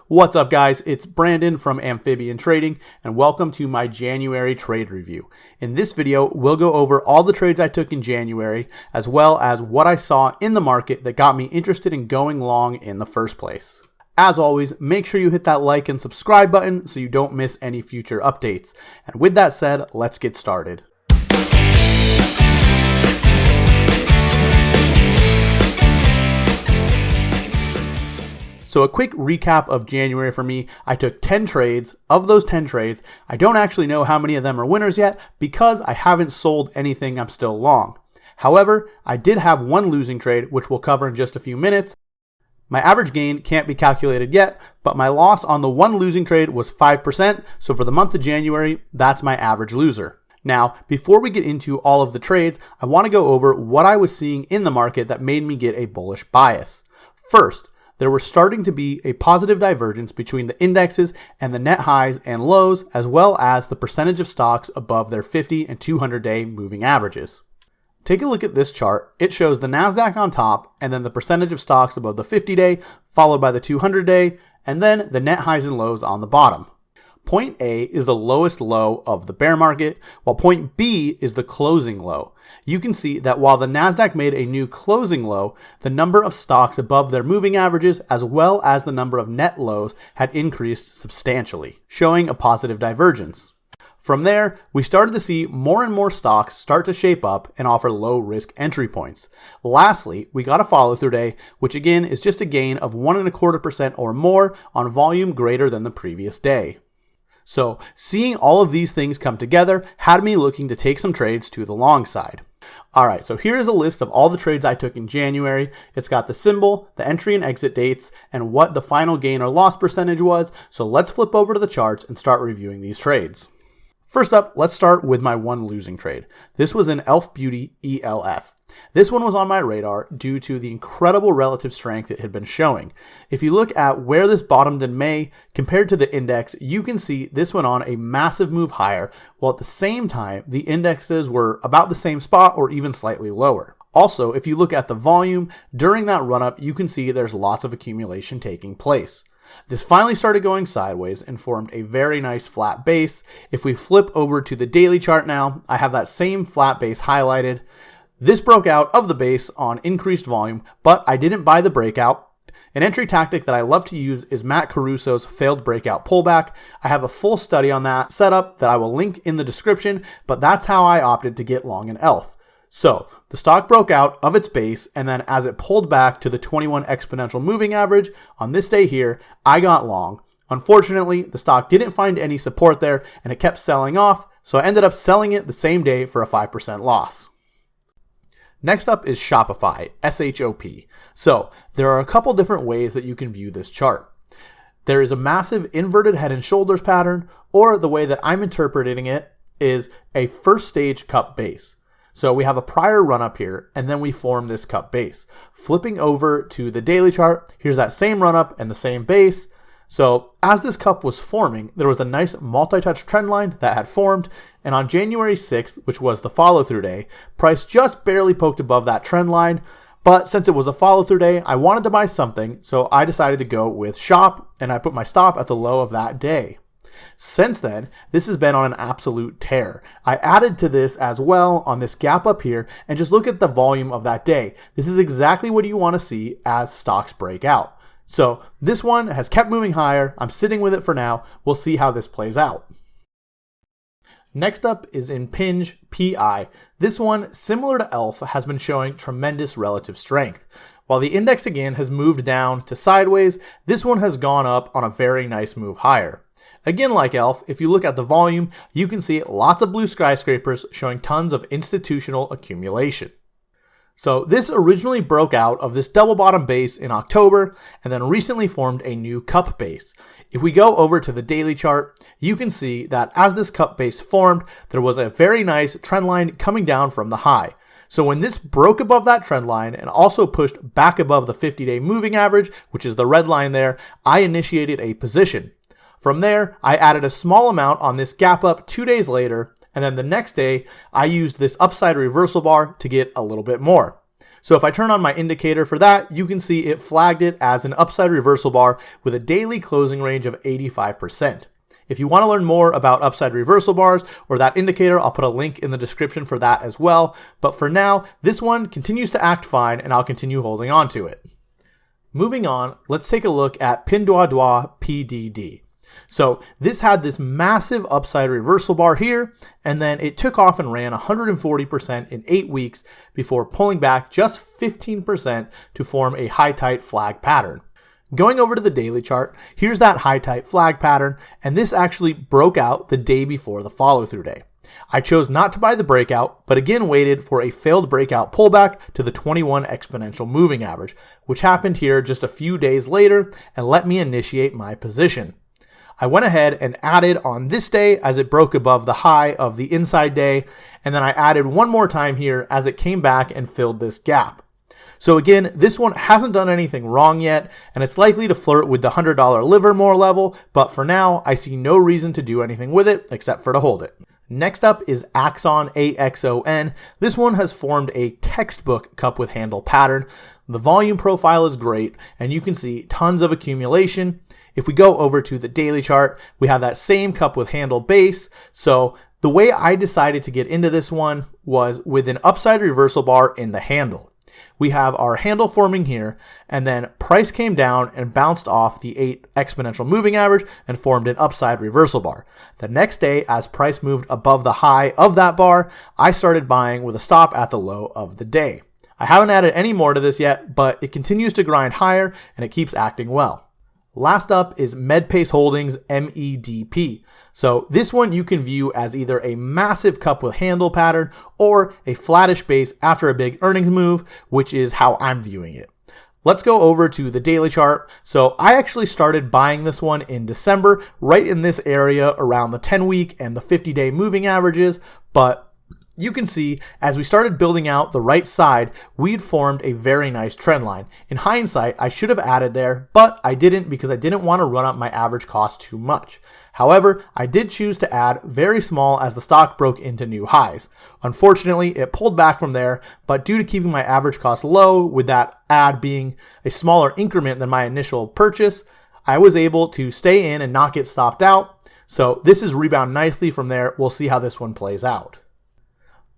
What's up, guys? It's Brandon from Amphibian Trading, and welcome to my January trade review. In this video, we'll go over all the trades I took in January, as well as what I saw in the market that got me interested in going long in the first place. As always, make sure you hit that like and subscribe button so you don't miss any future updates. And with that said, let's get started. So a quick recap of January for me. I took 10 trades. Of those 10 trades, I don't actually know how many of them are winners yet because I haven't sold anything I'm still long. However, I did have one losing trade, which we'll cover in just a few minutes. My average gain can't be calculated yet, but my loss on the one losing trade was 5%. So for the month of January, that's my average loser. Now, before we get into all of the trades, I want to go over what I was seeing in the market that made me get a bullish bias. First, there was starting to be a positive divergence between the indexes and the net highs and lows, as well as the percentage of stocks above their 50 and 200-day moving averages. Take a look at this chart. It shows the NASDAQ on top, and then the percentage of stocks above the 50-day, followed by the 200-day, and then the net highs and lows on the bottom. Point A is the lowest low of the bear market, while point B is the closing low. You can see that while the NASDAQ made a new closing low, the number of stocks above their moving averages as well as the number of net lows had increased substantially, showing a positive divergence. From there, we started to see more and more stocks start to shape up and offer low risk entry points. Lastly, we got a follow through day, which again is just a gain of 1.25% or more on volume greater than the previous day. So seeing all of these things come together had me looking to take some trades to the long side. Alright, so here's a list of all the trades I took in January. It's got the symbol, the entry and exit dates, and what the final gain or loss percentage was. So let's flip over to the charts and start reviewing these trades. First up, let's start with my one losing trade. This was an Elf Beauty ELF. This one was on my radar due to the incredible relative strength it had been showing. If you look at where this bottomed in May compared to the index, you can see this went on a massive move higher, while at the same time, the indexes were about the same spot or even slightly lower. Also, if you look at the volume, during that run-up, you can see there's lots of accumulation taking place. This finally started going sideways and formed a very nice flat base. If we flip over to the daily chart now, I have that same flat base highlighted. This broke out of the base on increased volume, but I didn't buy the breakout. An entry tactic that I love to use is Matt Caruso's failed breakout pullback. I have a full study on that setup that I will link in the description, but that's how I opted to get long in ELF. So the stock broke out of its base, and then as it pulled back to the 21 exponential moving average on this day here, I got long. Unfortunately, the stock didn't find any support there and it kept selling off, so I ended up selling it the same day for a 5% loss. Next up is Shopify, SHOP. So there are a couple different ways that you can view this chart. There is a massive inverted head and shoulders pattern, or the way that I'm interpreting it is a first stage cup base. So we have a prior run up here, and then we form this cup base. Flipping over to the daily chart, here's that same run up and the same base. So as this cup was forming, there was a nice multi-touch trend line that had formed, and on January 6th, which was the follow-through day, price just barely poked above that trend line. But since it was a follow-through day, I wanted to buy something, so I decided to go with SHOP, and I put my stop at the low of that day. Since then, this has been on an absolute tear. I added to this as well on this gap up here, and just look at the volume of that day. This is exactly what you want to see as stocks break out. So this one has kept moving higher. I'm sitting with it for now. We'll see how this plays out. Next up is Impinj PI. This one, similar to ELF, has been showing tremendous relative strength. While the index again has moved down to sideways, this one has gone up on a very nice move higher. Again, like ELF, if you look at the volume, you can see lots of blue skyscrapers showing tons of institutional accumulation. So this originally broke out of this double bottom base in October and then recently formed a new cup base. If we go over to the daily chart, you can see that as this cup base formed, there was a very nice trend line coming down from the high. So when this broke above that trend line and also pushed back above the 50-day moving average, which is the red line there, I initiated a position. From there, I added a small amount on this gap up 2 days later, and then the next day, I used this upside reversal bar to get a little bit more. So if I turn on my indicator for that, you can see it flagged it as an upside reversal bar with a daily closing range of 85%. If you want to learn more about upside reversal bars or that indicator, I'll put a link in the description for that as well. But for now, this one continues to act fine and I'll continue holding on to it. Moving on, let's take a look at Pinduoduo PDD. So this had this massive upside reversal bar here, and then it took off and ran 140% in 8 weeks before pulling back just 15% to form a high tight flag pattern. Going over to the daily chart, here's that high tight flag pattern, and this actually broke out the day before the follow through day. I chose not to buy the breakout, but again waited for a failed breakout pullback to the 21 exponential moving average, which happened here just a few days later and let me initiate my position. I went ahead and added on this day as it broke above the high of the inside day, and then I added one more time here as it came back and filled this gap. So again, this one hasn't done anything wrong yet, and it's likely to flirt with the $100 Livermore level, but for now, I see no reason to do anything with it except for to hold it. Next up is AXON, AXON. This one has formed a textbook cup with handle pattern. The volume profile is great, and you can see tons of accumulation. If we go over to the daily chart, we have that same cup with handle base. So the way I decided to get into this one was with an upside reversal bar in the handle. We have our handle forming here, and then price came down and bounced off the 8 exponential moving average and formed an upside reversal bar. The next day, as price moved above the high of that bar, I started buying with a stop at the low of the day. I haven't added any more to this yet, but it continues to grind higher and it keeps acting well. Last up is MEDP Holdings, MEDP. So this one you can view as either a massive cup with handle pattern or a flattish base after a big earnings move, which is how I'm viewing it. Let's go over to the daily chart. So I actually started buying this one in December, right in this area around the 10-week and the 50-day moving averages, but you can see as we started building out the right side, we'd formed a very nice trend line. In hindsight, I should have added there, but I didn't because I didn't want to run up my average cost too much. However, I did choose to add very small as the stock broke into new highs. Unfortunately, it pulled back from there, but due to keeping my average cost low, with that add being a smaller increment than my initial purchase, I was able to stay in and not get stopped out. So this is rebound nicely from there. We'll see how this one plays out.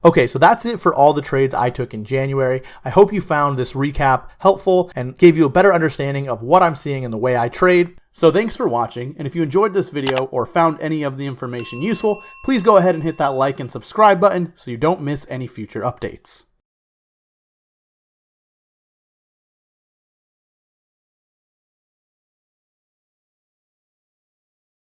Okay, so that's it for all the trades I took in January. I hope you found this recap helpful and gave you a better understanding of what I'm seeing in the way I trade. So thanks for watching, and if you enjoyed this video or found any of the information useful, please go ahead and hit that like and subscribe button so you don't miss any future updates.